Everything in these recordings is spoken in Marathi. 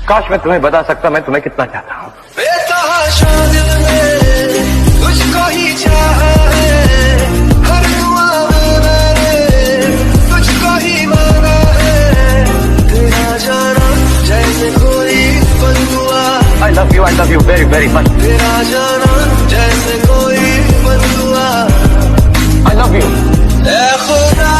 काश मैं तुम्हें बता सकता मैं तुम्हें कितना चाहता हूँ। तुझको ही चाहा है, हर दुआ में मैंने तुझको ही माना है, तेरा जाना जैसे कोई बंदुआ। I love you very very much. तेरा जाना जैसे कोई बंदुआ। I love you. ए खुदा।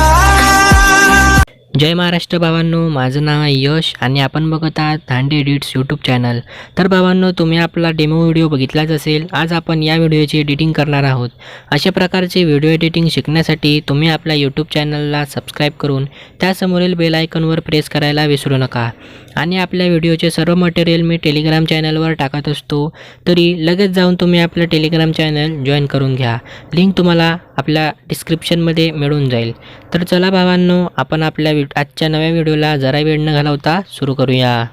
जय महाराष्ट्र भावांनो, माझं नाव आहे यश आणि आपण बघत आहात धांडे एडिट्स यूट्यूब चॅनल। तर भावांनो, तुम्ही आपला डेमो व्हिडिओ बघितलाच असेल। आज आपण या व्हिडिओची एडिटिंग करणार आहोत। अशा प्रकारचे व्हिडिओ एडिटिंग शिकण्यासाठी तुम्ही आपल्या यूट्यूब चॅनलला सबस्क्राईब करून त्यासमोरील बेल आयकॉनवर प्रेस करायला विसरू नका। आणि आपल्या व्हिडिओचे सर्व मटेरियल मी टेलिग्राम चॅनलवर टाकत असतो, तरी लगेच जाऊन तुम्ही आपलं टेलिग्राम चॅनल जॉईन करून घ्या। लिंक तुम्हाला आपल्या डिस्क्रिप्शनमध्ये मिळून जाईल। तर चला भावांनो, आपण आपल्या आजच्या नव्या व्हिडिओला जरा वेळ न घालवता सुरू करूया।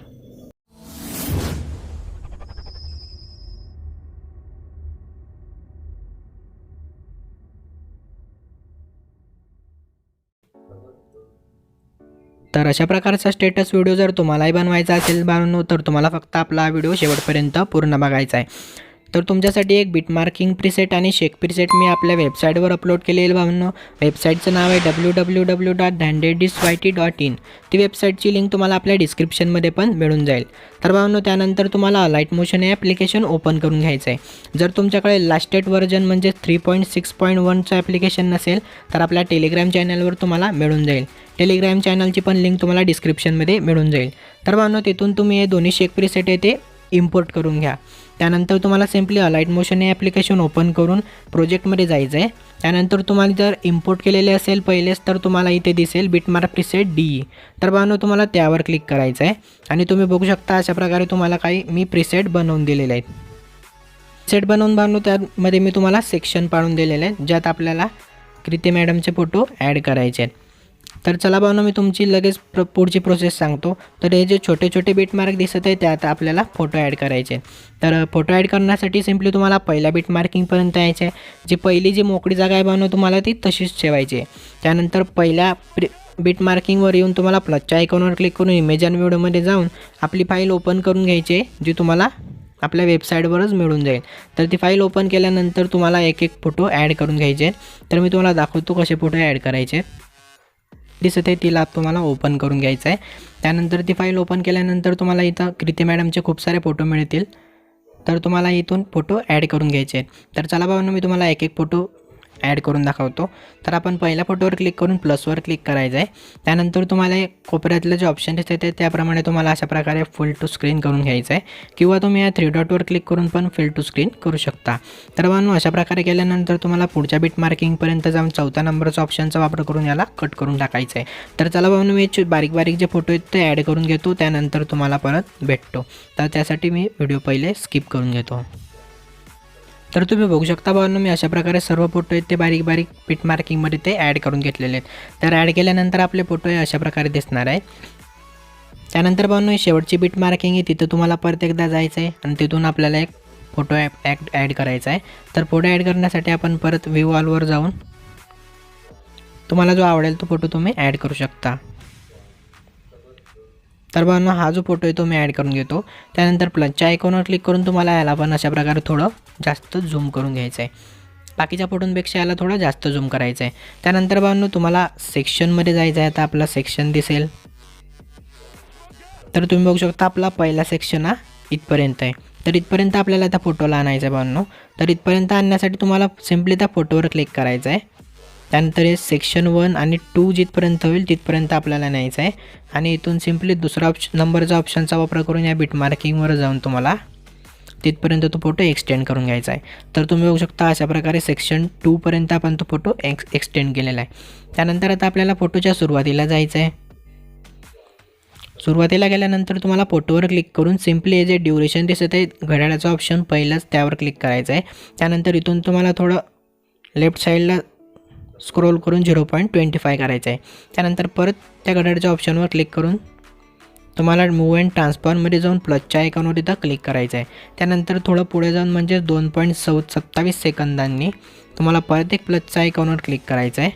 तर अशा प्रकारचा स्टेटस व्हिडिओ जर तुम्हालाही बनवायचा असेल भावांनो, तर तुम्हाला फक्त आपला व्हिडिओ शेवटपर्यंत पूर्ण बघायचा आहे। तर तुमच्यासाठी एक बिट मार्किंग प्रीसेट आणि शेक प्रीसेट मी आपल्या वेबसाईटवर अपलोड केलेलं भावांनो। वेबसाईटचं नाव आहे www.dhandeeditz.in। ती वेबसाईटची लिंक तुम्हाला आपल्या डिस्क्रिप्शनमध्ये पण मिळून जाईल। तर भावांनो, त्यानंतर तुम्हाला अलाइट मोशन हे ॲप्लिकेशन ओपन करून घ्यायचं आहे। जर तुमच्याकडे लास्टेड व्हर्जन म्हणजे 3.6.1चं ॲप्लिकेशन नसेल तर आपल्या टेलिग्राम चॅनलवर तुम्हाला मिळून जाईल। टेलिग्राम चॅनलची पण लिंक तुम्हाला डिस्क्रिप्शनमध्ये मिळून जाईल। तर भावांनो, तिथून तुम्ही हे दोन्ही शेक प्रीसेट आहे ते इम्पोर्ट करून घ्या। त्यानंतर तुम्हाला सिम्पली अलाइट मोशन हे ॲप्लिकेशन ओपन करून प्रोजेक्टमध्ये जायचं आहे। त्यानंतर तुम्हाला जर इम्पोर्ट केलेले असेल पहिलेच तर तुम्हाला इथे दिसेल बिटमार्क प्रीसेट DE। तर भावांनो, तुम्हाला त्यावर क्लिक करायचं आहे आणि तुम्ही बघू शकता अशा प्रकारे तुम्हाला काही मी प्रीसेट बनवून दिलेले आहेत। प्रीसेट बनवून भावांनो, त्यामध्ये मी तुम्हाला सेक्शन पाडून दिलेले आहेत ज्यात आपल्याला कृती मॅडमचे फोटो ॲड करायचे आहेत। तर चला भावांनो, मी तुमची लगेच पुढची प्रोसेस सांगतो। तर हे जे छोटे छोटे बिट मार्क दिसत आहे त्यात आपल्याला फोटो ॲड करायचे। तर फोटो ॲड करण्यासाठी सिम्पली तुम्हाला पहिल्या बिट मार्किंगपर्यंत यायचं आहे। जी पहिली जी मोकळी जागा आहे भावांनो, तुम्हाला ती तशीच ठेवायची आहे। त्यानंतर पहिल्या बिट मार्किंगवर येऊन तुम्हाला प्लसच्या आयकॉनवर क्लिक करून इमेज आणि व्हिडिओमध्ये जाऊन आपली फाईल ओपन करून घ्यायची आहे, जी तुम्हाला आपल्या वेबसाईटवरच मिळून जाईल। तर ती फाईल ओपन केल्यानंतर तुम्हाला एक एक फोटो ॲड करून घ्यायचे। तर मी तुम्हाला दाखवतो कसे फोटो ॲड करायचे। दिसत आहे तिला तुम्हाला ओपन करून घ्यायचं आहे। त्यानंतर ती फाईल ओपन केल्यानंतर तुम्हाला इथं कृती मॅडमचे खूप सारे फोटो मिळतील। तर तुम्हाला इथून फोटो ॲड करून घ्यायचे आहेत। तर चला भावांनो, मी तुम्हाला एक एक फोटो ॲड करून दाखवतो। तर आपण पहिल्या फोटोवर क्लिक करून प्लसवर क्लिक करायचं आहे। त्यानंतर तुम्हाला कोपऱ्यातलं जे ऑप्शन दिसते त्याप्रमाणे तुम्हाला अशा प्रकारे फुल टू स्क्रीन करून घ्यायचं आहे, किंवा तुम्ही या 3 डॉटवर क्लिक करून पण फुल टू स्क्रीन करू शकता। तर भावांनो, अशा प्रकारे केल्यानंतर तुम्हाला पुढच्या बिट मार्किंगपर्यंत जाऊन 4थ्या नंबरचा ऑप्शनचा वापर करून याला कट करून टाकायचं आहे। तर चला भावांनो, मी बारीक बारीक जे फोटो आहेत ते ॲड करून घेतो, त्यानंतर तुम्हाला परत भेटतो। तर त्यासाठी मी व्हिडिओ पहिले स्किप करून घेतो। तर तुम्ही बघू शकता भावांनो, मी अशा प्रकारे सर्व फोटो आहेत ते बारीक बारीक बिट मार्किंगमध्ये ते ॲड करून घेतलेले आहेत। तर ॲड केल्यानंतर आपले फोटो हे अशा प्रकारे दिसणार आहे। त्यानंतर भावांनो, शेवटची बिट मार्किंग आहे तिथं तुम्हाला परत एकदा जायचं आहे आणि तिथून आपल्याला एक फोटो ॲड करायचा आहे। तर फोटो ॲड करण्यासाठी आपण परत व्ह्यू ऑलवर जाऊन तुम्हाला जो आवडेल तो फोटो तुम्ही ॲड करू शकता। तर भावांनो, हा जो फोटो आहे तो मी ॲड करून घेतो। त्यानंतर प्लसच्या आयकॉनवर क्लिक करून तुम्हाला याला पण अशा प्रकारे थोडं जास्त झूम करून घ्यायचं आहे। बाकीच्या फोटोंपेक्षा याला थोडं जास्त झूम करायचं आहे। त्यानंतर भावांनो, तुम्हाला सेक्शनमध्ये जायचं आहे। आता आपला सेक्शन दिसेल। तर तुम्ही बघू शकता आपला पहिला सेक्शन हा इथपर्यंत आहे। तर इथपर्यंत आपल्याला त्या फोटोला आणायचं आहे भावांनो। तर इथपर्यंत आणण्यासाठी तुम्हाला सिम्पली त्या फोटोवर क्लिक करायचं आहे। त्यानंतर हे सेक्शन 1 आणि 2 जिथपर्यंत होईल तिथपर्यंत आपल्याला न्यायचं आहे आणि इथून सिम्पली दुसरा नंबरचा ऑप्शनचा वापर करून या बिट मार्किंगवर जाऊन तुम्हाला तिथपर्यंत तो फोटो एक्सटेंड करून घ्यायचा आहे। तर तुम्ही बघू शकता अशा प्रकारे सेक्शन 2 पर्यंत आपण तो फोटो एक्सटेंड केलेला आहे। त्यानंतर आता आपल्याला फोटोच्या सुरुवातीला जायचं आहे। सुरुवातीला गेल्यानंतर तुम्हाला फोटोवर क्लिक करून सिम्पली जे ड्युरेशन दिसत आहे घड्याळाचा ऑप्शन पहिलाच त्यावर क्लिक करायचं आहे। त्यानंतर इथून तुम्हाला थोडं लेफ्ट साईडला स्क्रोल करून 0.25 करायचं आहे। त्यानंतर परत त्या घड्याळाच्या ऑप्शनवर क्लिक करून तुम्हाला मूव अँड ट्रान्सफॉर्ममध्ये जाऊन प्लसच्या आयकॉनवर इथं क्लिक करायचं आहे। त्यानंतर थोडं पुढे जाऊन म्हणजे 2.27 सेकंदांनी तुम्हाला परत एक प्लसच्या आयकॉनवर क्लिक करायचं आहे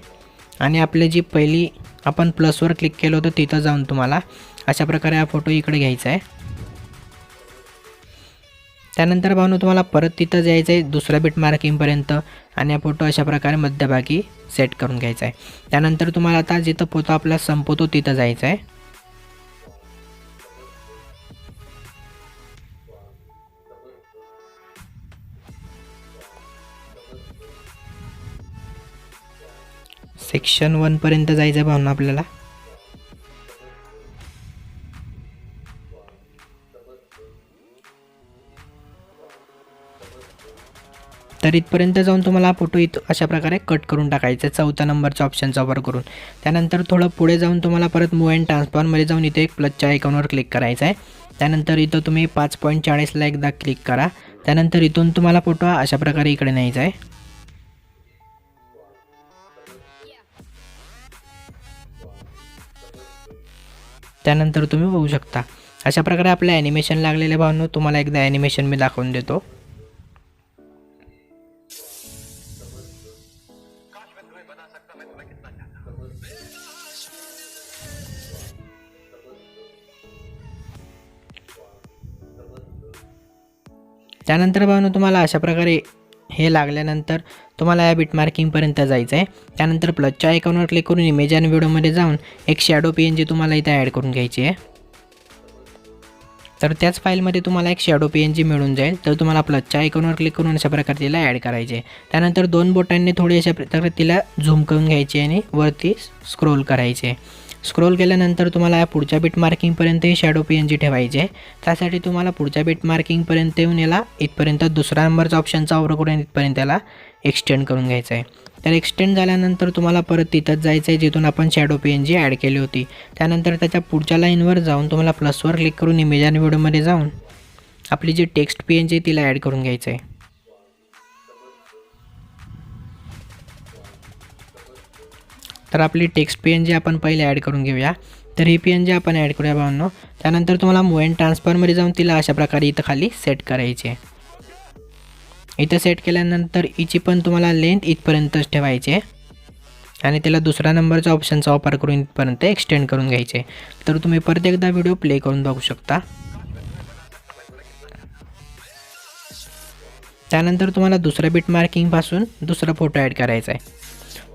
आणि आपली जी पहिली आपण प्लसवर क्लिक केलं होतं तिथं जाऊन तुम्हाला अशा प्रकारे हा फोटो इकडे घ्यायचा आहे। त्यानंतर भावनो तुम्हाला परत तिथं जायचं आहे दुसऱ्या बिट मार्किंगपर्यंत आणि हा फोटो अशा प्रकारे मध्यभागी सेट करून घ्यायचा आहे. त्यानंतर तुम्हाला आता जिथं फोटो आपला संपतो तिथं जायचं आहे. सेक्शन 1 पर्यंत जायचं आहे भावना आपल्याला. तर इथपर्यंत जाऊन तुम्हाला फोटो अशा प्रकारे कट करून टाकायचा आहे 4थ्या नंबरच्या ऑप्शनचा वापर करून. त्यानंतर थोडं पुढे जाऊन तुम्हाला परत मूव अँड ट्रान्सफॉर्ममध्ये जाऊन इथे एक प्लसच्या आयकॉनवर क्लिक करायचं आहे. त्यानंतर इथं तुम्ही 5.40ला एकदा क्लिक करा. त्यानंतर इथून तुम्हाला फोटो अशा प्रकारे इकडे न्यायचा आहे. त्यानंतर तुम्ही बघू शकता अशा प्रकारे आपलं ॲनिमेशन लागलेले भावनो. तुम्हाला एकदा ॲनिमेशन मी दाखवून देतो. त्यानंतर भावनो तुम्हाला अशा प्रकारे हे लागल्यानंतर तुम्हाला या बिट मार्किंगपर्यंत जायचं आहे. त्यानंतर प्लसच्या आयकॉनवर क्लिक करून इमेज आणि व्हिडिओमध्ये जाऊन एक शॅडो PNG तुम्हाला इथे ॲड करून घ्यायची आहे. तर त्याच फाईलमध्ये तुम्हाला एक शॅडो PNG मिळून जाईल. तर तुम्हाला प्लसच्या आयकॉनवर क्लिक करून अशा प्रकारे तिला ॲड करायचे. त्यानंतर 2 बोटांनी थोडी अशा प्रकारे तिला झूम करून घ्यायची आणि वरती स्क्रोल करायचे. स्क्रोल केल्यानंतर तुम्हाला या पुढच्या बिट मार्किंगपर्यंत ही शॅडो PNG ठेवायची आहे. त्यासाठी तुम्हाला पुढच्या बिट मार्किंगपर्यंत येऊन याला इथपर्यंत दुसऱ्या नंबरचा ऑप्शनचा वापर करून इथपर्यंत याला एक्सटेंड करून घ्यायचं आहे. तर एक्सटेंड झाल्यानंतर तुम्हाला परत तिथंच जायचं आहे जिथून आपण शॅडो PNG ॲड केली होती. त्यानंतर त्याच्या पुढच्या लाईनवर जाऊन तुम्हाला प्लसवर क्लिक करून इमेज आणि व्हिडिओमध्ये जाऊन आपली जी टेक्स्ट PNG तिला ॲड करून घ्यायचं आहे. तर आपली टेक्स्ट PNG आपण पहिले ॲड करून घेऊया. तर ही PNG आपण ॲड करूया भावांनो. त्यानंतर तुम्हाला मूव अँड ट्रान्सफॉर्ममध्ये जाऊन तिला अशा प्रकारे इथं खाली सेट करायची आहे. इथं सेट केल्यानंतर हिची पण तुम्हाला लेंथ इथपर्यंतच ठेवायची आहे आणि तिला दुसऱ्या नंबरच्या ऑप्शनचा वापर करून इथपर्यंत एक्सटेंड करून घ्यायचे. तर तुम्ही परत एकदा व्हिडिओ प्ले करून बघू शकता. त्यानंतर तुम्हाला दुसऱ्या बिट मार्किंगपासून दुसरा फोटो ॲड करायचा आहे.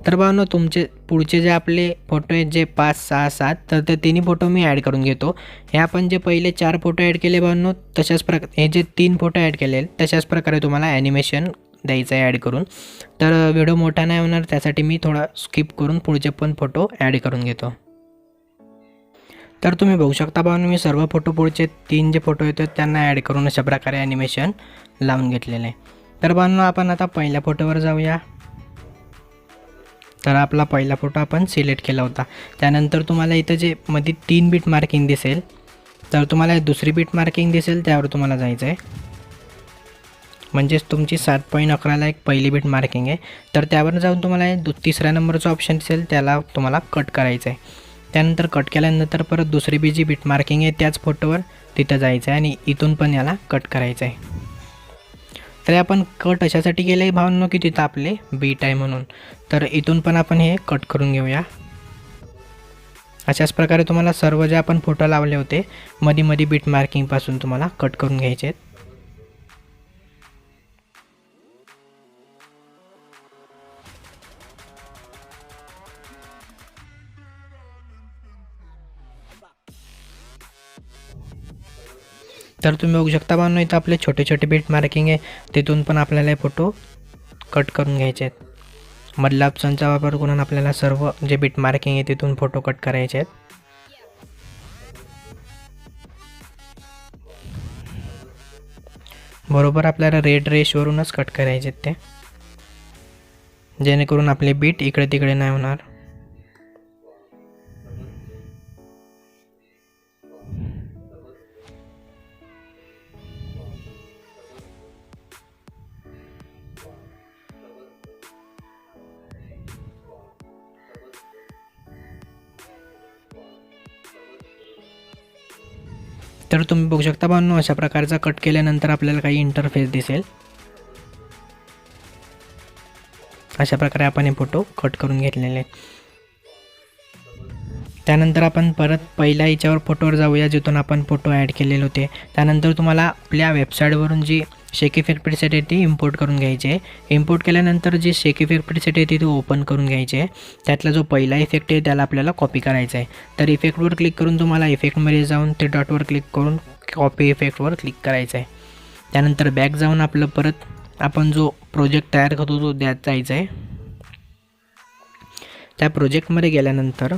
तर भावांनो तुमचे पुढचे जे आपले फोटो आहेत जे 5, 6, 7 तर ते तिन्ही फोटो मी ॲड करून घेतो. हे आपण जे पहिले 4 फोटो ॲड केले भावांनो तशाच प्रकारे हे जे 3 फोटो ॲड केले तशाच प्रकारे तुम्हाला ॲनिमेशन द्यायचं आहे ॲड करून. तर व्हिडिओ मोठा नाही होणार त्यासाठी मी थोडा स्किप करून पुढचे पण फोटो ॲड करून घेतो. तर तुम्ही बघू शकता भावांनो मी सर्व फोटो पुढचे 3 जे फोटो येतात त्यांना ॲड करून अशा प्रकारे ॲनिमेशन लावून घेतलेलं आहे. तर भावांनो आपण आता पहिल्या फोटोवर जाऊया. तर आपला पहिला फोटो आपण सिलेक्ट केला होता. त्यानंतर तुम्हाला इथं जे मध्ये 3 बिट मार्किंग दिसेल तर तुम्हाला दुसरी बिट मार्किंग दिसेल त्यावर तुम्हाला जायचं आहे. म्हणजेच तुमची 7.11ला एक पहिली बिट मार्किंग आहे. तर त्यावर जाऊन तुम्हाला तिसऱ्या नंबरचा ऑप्शन दिसेल त्याला तुम्हाला कट करायचं आहे. त्यानंतर कट केल्यानंतर परत दुसरी बी जी बिट मार्किंग आहे त्याच फोटोवर तिथं जायचं आहे आणि इथून पण याला कट करायचं आहे. तर आपण कट अशासाठी केलं आहे भावांनो की तिथं आपले बीट आहे म्हणून. तर इथून पण आपण हे कट करून घेऊया. अशाच प्रकारे तुम्हाला सर्व जे आपण फोटो लावले होते मध्ये बिट मार्किंगपासून तुम्हाला कट करून घ्यायचे आहेत. तर तुम्ही बघू शकता भावांनो इथं आपले छोटे छोटे बिट मार्किंग आहे तिथून पण आपल्याला फोटो कट करून घ्यायचे आहेत. मधला ऑप्शनचा वापर करून आपल्याला सर्व जे बिट मार्किंग आहे तिथून फोटो कट करायचे आहेत. बरोबर आपल्याला रेड रेशवरूनच कट करायचे आहेत ते, जेणेकरून आपले बीट इकडे तिकडे नाही होणार. तर तुम्ही बघू शकता भावांनो अशा प्रकारचा कट केल्यानंतर आपल्याला काही इंटरफेस दिसेल. अशा प्रकारे आपण हे फोटो कट करून घेतलेले. त्यानंतर आपण परत पहिल्या याच्यावर फोटोवर जाऊया जिथून आपण फोटो ॲड केलेले होते. त्यानंतर तुम्हाला आपल्या वेबसाईटवरून जी शेक इफेक्ट प्रीसेट आहे ती इम्पोर्ट करून घ्यायची आहे. इम्पोर्ट केल्यानंतर जे शेक इफेक्ट प्रीसेट आहे ती ओपन करून घ्यायची आहे. त्यातला जो पहिला इफेक्ट आहे त्याला आपल्याला कॉपी करायचा आहे. तर इफेक्टवर क्लिक करून तुम्हाला इफेक्टमध्ये जाऊन ते डॉटवर क्लिक करून कॉपी इफेक्टवर क्लिक करायचं आहे. त्यानंतर बॅक जाऊन आपलं परत आपण जो प्रोजेक्ट तयार करतो तो द्यात जायचा आहे. त्या प्रोजेक्टमध्ये गेल्यानंतर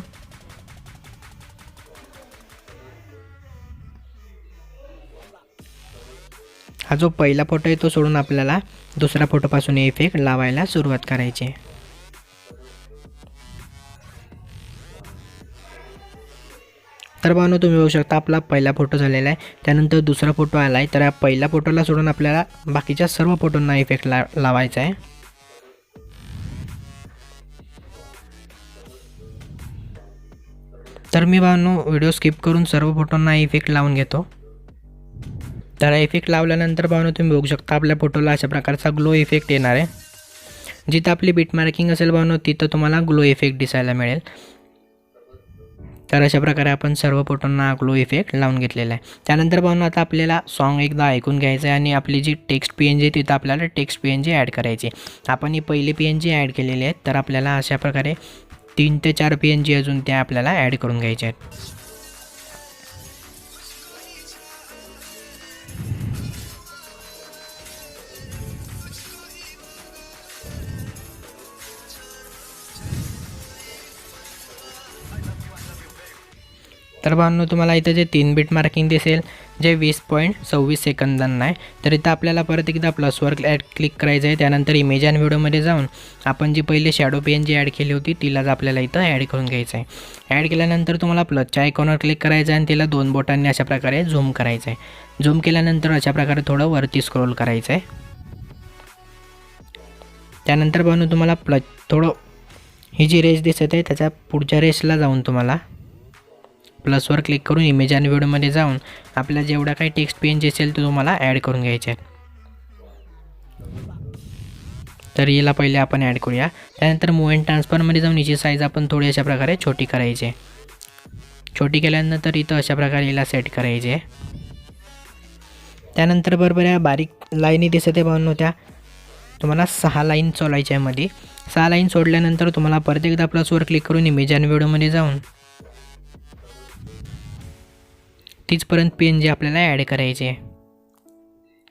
हा जो पहिला फोटो आहे तो सोडून आपल्याला दुसऱ्या फोटोपासून इफेक्ट लावायला सुरुवात करायची आहे. तर भावांनो तुम्ही बघू शकता आपला पहिला फोटो झालेला आहे. त्यानंतर दुसरा फोटो आला आहे. तर या पहिल्या फोटोला सोडून आपल्याला बाकीच्या सर्व फोटोंना इफेक्ट लावायचा आहे. तर मी भावांनो व्हिडिओ स्किप करून सर्व फोटोंना इफेक्ट लावून घेतो. तर इफेक्ट लावल्यानंतर भावांनो तुम्ही बघू शकता आपल्या फोटोला अशा प्रकारचा ग्लो इफेक्ट येणार आहे. जिथं आपली बीट मार्किंग असेल भावांनो तिथं तुम्हाला ग्लो इफेक्ट दिसायला मिळेल. तर अशा प्रकारे आपण सर्व फोटोंना ग्लो इफेक्ट लावून घेतलेला आहे. त्यानंतर भावांनो आता आपल्याला सॉन्ग एकदा ऐकून घ्यायचं आहे आणि आपली जी टेक्स्ट PNG आहे तिथं आपल्याला टेक्स्ट PNG ॲड करायची. आपण ही पहिली PNG ॲड केलेली आहेत. तर आपल्याला अशा प्रकारे 3 ते 4 PNG अजून त्या आपल्याला ॲड करून घ्यायच्या आहेत. तर भावांनो तुम्हाला इथं जे 3 बीट मार्किंग दिसेल जे 20.26 सेकंदांना आहे. तर इथं आपल्याला परत एकदा प्लसवर क्लिक करायचं आहे. त्यानंतर इमेज आणि व्हिडिओमध्ये जाऊन आपण जी पहिले शॅडो PNG ॲड केली होती तिलाच आपल्याला इथं ॲड करून घ्यायचं आहे. ॲड केल्यानंतर तुम्हाला प्लसच्या आयकॉनवर क्लिक करायचं आहे आणि तिला 2 बोटांनी अशा प्रकारे झूम करायचं आहे. झूम केल्यानंतर अशा प्रकारे थोडं वरती स्क्रोल करायचं आहे. त्यानंतर भावांनो तुम्हाला थोडं ही जी रेस दिसत आहे त्याच्या पुढच्या रेसला जाऊन तुम्हाला प्लसवर क्लिक करून इमेज आणि व्हिडिओमध्ये जाऊन आपल्या जेवढा काही टेक्स्ट PNG असेल तो तुम्हाला ॲड करून घ्यायचे आहे. तर याला पहिले आपण ॲड करूया. त्यानंतर मूव अँड ट्रान्सफरमध्ये जाऊन याची साईज आपण थोडी अशा प्रकारे छोटी करायची आहे. छोटी केल्यानंतर इथं अशा प्रकारे याला सेट करायचे आहे. त्यानंतर बरोबर या बारीक लाईनी दिसत आहे भावांनो त्या तुम्हाला 6 लाईन सोडायच्या आहे. मध्ये 6 लाईन सोडल्यानंतर तुम्हाला परत एकदा प्लसवर क्लिक करून इमेज आणि व्हिडिओमध्ये जाऊन तीचपर्यंत PNG आपल्याला ॲड करायची आहे.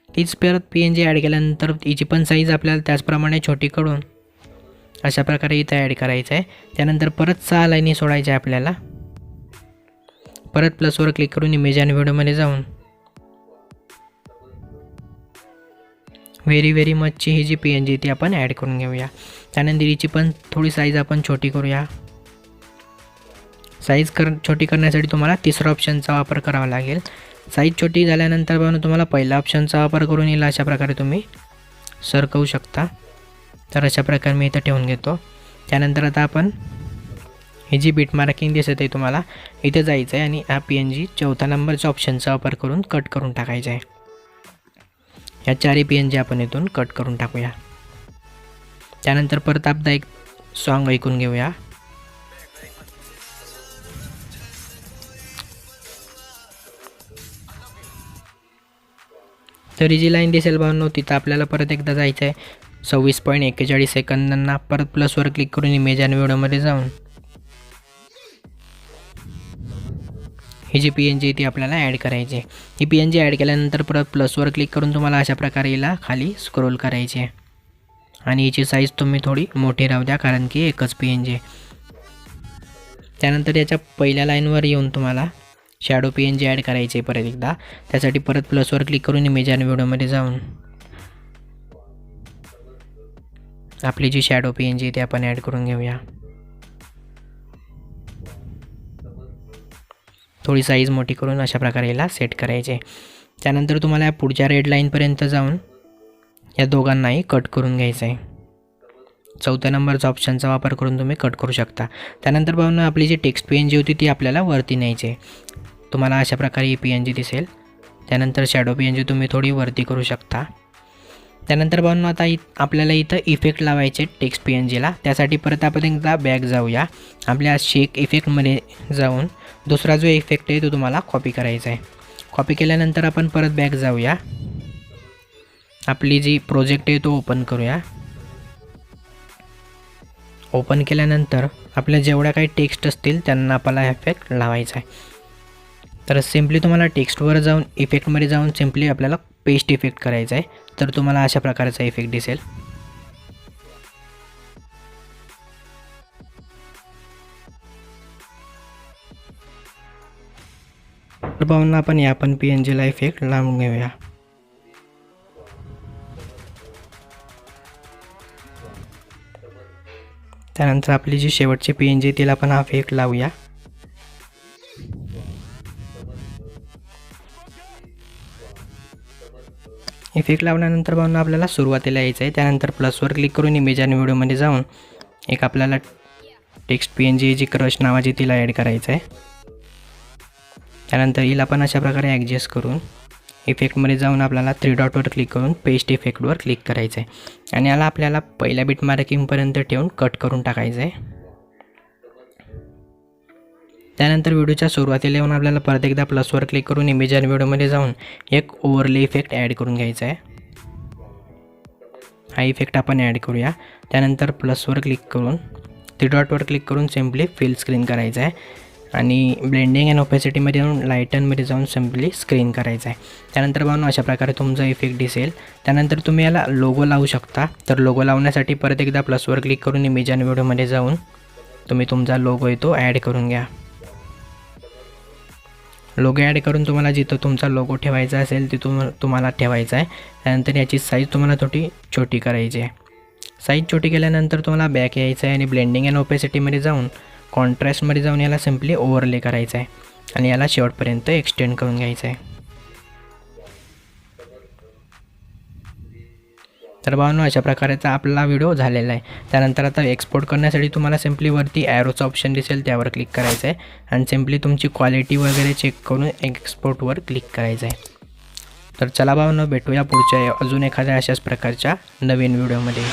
तीच परत PNG ॲड केल्यानंतर हिची पण साईज आपल्याला त्याचप्रमाणे छोटी करून अशा प्रकारे इथं ॲड करायचं आहे. त्यानंतर परत 6 लाईनी सोडायच्या आहे आपल्याला. परत प्लसवर क्लिक करून इमेज आणि व्हिडिओमध्ये जाऊन व्हेरी मचची ही जी PNG ती आपण ॲड करून घेऊया. त्यानंतर हिची पण थोडी साईज आपण छोटी करूया. साईज छोटी करण्यासाठी तुम्हाला तिसरा ऑप्शनचा वापर करावा लागेल. साईज छोटी झाल्यानंतर बघा तुम्हाला पहिला ऑप्शनचा वापर करून येईल अशा प्रकारे तुम्ही सरकवू शकता. तर अशा प्रकारे मी इथं ठेवून घेतो. त्यानंतर आता आपण ही जी बीट मार्किंग दिसत आहे तुम्हाला इथे जायचं आहे आणि हा PNG 4थ्या नंबरच्या ऑप्शनचा वापर करून कट करून टाकायचा आहे. या 4 PNG आपण इथून कट करून टाकूया. त्यानंतर परत आपदा एक सॉन्ग ऐकून घेऊया. तर ही जी लाईन दिसेल भावांनो तिथं आपल्याला परत एकदा जायचं आहे. 26.41 सेकंदांना परत प्लसवर क्लिक करून इमेज आणि व्हिडिओमध्ये जाऊन ही जी PNG ती आपल्याला ॲड करायची आहे. ही PNG ॲड केल्यानंतर परत प्लसवर क्लिक करून तुम्हाला अशा प्रकारे हिला खाली स्क्रोल करायची आहे आणि हिची साईज तुम्ही थोडी मोठी राहू द्या कारण की एकच PNG आहे. त्यानंतर याच्या पहिल्या लाईनवर येऊन तुम्हाला शॅडो PNG ॲड करायची आहे परत एकदा. त्यासाठी परत प्लसवर क्लिक करून इमेज आणि व्हिडिओमध्ये जाऊन आपली जी शॅडो PNG आहे ती आपण ॲड करून घेऊया. थोडी साईज मोठी करून अशा प्रकारे याला सेट करायचे. त्यानंतर तुम्हाला या पुढच्या रेड लाईनपर्यंत जाऊन या दोघांनाही कट करून घ्यायचं आहे. 4थ्या नंबरचा ऑप्शनचा वापर करून तुम्ही कट करू शकता. त्यानंतर भावना आपली जी टेक्स्ट PNG होती ती आपल्याला वरती न्यायची आहे. तुम्हाला अशा प्रकारे ही PNG दिसेल. त्यानंतर शॅडो PNG तुम्ही थोडी वरती करू शकता. त्यानंतर भावना आता आपल्याला इथं इफेक्ट लावायचे टेक्स्ट PNGला. त्यासाठी परत आपण एकदा बॅक जाऊया. आपल्या शेक इफेक्टमध्ये जाऊन दुसरा जो इफेक्ट आहे तो तुम्हाला कॉपी करायचा आहे. कॉपी केल्यानंतर आपण परत बॅक जाऊया. आपली जी प्रोजेक्ट आहे तो ओपन करूया. ओपन केल्यानंतर आपल्या जेवढ्या काही टेक्स्ट असतील त्यांना आपल्याला इफेक्ट लावायचा आहे. तर सिम्पली तुम्हाला टेक्स्टवर जाऊन इफेक्टमध्ये जाऊन सिम्पली आपल्याला पेस्ट इफेक्ट करायचा आहे. तर तुम्हाला अशा प्रकारचा इफेक्ट दिसेल. तर पाहून आपण या पण PNGला इफेक्ट लावून घेऊया. त्यानंतर आपली जी शेवटची PNG तिला पण हा इफेक्ट लावूया. इफेक्ट लावल्यानंतर पाहून आपल्याला सुरुवातीला यायचं आहे. त्यानंतर प्लसवर क्लिक करून इमेज आणि व्हिडिओमध्ये जाऊन एक आपल्याला टेक्स्ट PNG जी क्रश नावाची तिला ॲड करायचं आहे. त्यानंतर हिला पण अशा प्रकारे ॲडजस्ट करून इफेक्टमध्ये जाऊन आपल्याला 3 डॉटवर क्लिक करून पेस्ट इफेक्टवर क्लिक करायचं आहे आणि याला आपल्याला पहिल्या बिट मार्किंगपर्यंत ठेवून कट करून टाकायचं आहे. त्यानंतर व्हिडिओच्या सुरुवातीला येऊन आपल्याला परत एकदा प्लसवर क्लिक करून इमेज आणि व्हिडिओमध्ये जाऊन एक ओव्हरले इफेक्ट ॲड करून घ्यायचा आहे. हा इफेक्ट आपण ॲड करूया. त्यानंतर प्लसवर क्लिक करून 3 डॉटवर क्लिक करून सिम्पली फिल स्क्रीन करायचं आहे आणि ब्लेंडिंग अँड ओपेसिटीमध्ये जाऊन लाईटनमध्ये जाऊन सिम्पली स्क्रीन करायचं आहे. त्यानंतर पाहून अशा प्रकारे तुमचा इफेक्ट दिसेल. त्यानंतर तुम्ही याला लोगो लावू शकता. तर लोगो लावण्यासाठी परत एकदा प्लसवर क्लिक करून इमेज आणि व्हिडिओमध्ये जाऊन तुम्ही तुमचा लोगो आहे तो ॲड करून घ्या. लोगो ॲड करून तुम्हाला जिथं तुमचा लोगो ठेवायचा असेल तिथून तुम्हाला ठेवायचा आहे. त्यानंतर याची साईज तुम्हाला थोडी छोटी करायची आहे. साईज छोटी केल्यानंतर तुम्हाला बॅक यायचं आहे आणि ब्लेंडिंग अँड ओपेसिटीमध्ये जाऊन कॉन्ट्रास्टमध्ये जाऊन याला सिम्पली ओव्हरले करायचं आहे आणि याला शेवटपर्यंत एक्सटेंड करून घ्यायचं आहे. तर भावांनो अशा प्रकारचा आपला व्हिडिओ झालेला आहे. त्यानंतर आता एक्सपोर्ट करण्यासाठी तुम्हाला सिम्पली वरती ॲरोचा ऑप्शन दिसेल त्यावर क्लिक करायचं आहे आणि सिम्पली तुमची क्वालिटी वगैरे चेक करून एक्सपोर्टवर क्लिक करायचं आहे. तर चला भावांनो भेटूया पुढच्या अजून एखाद्या अशाच प्रकारच्या नवीन व्हिडिओमध्ये.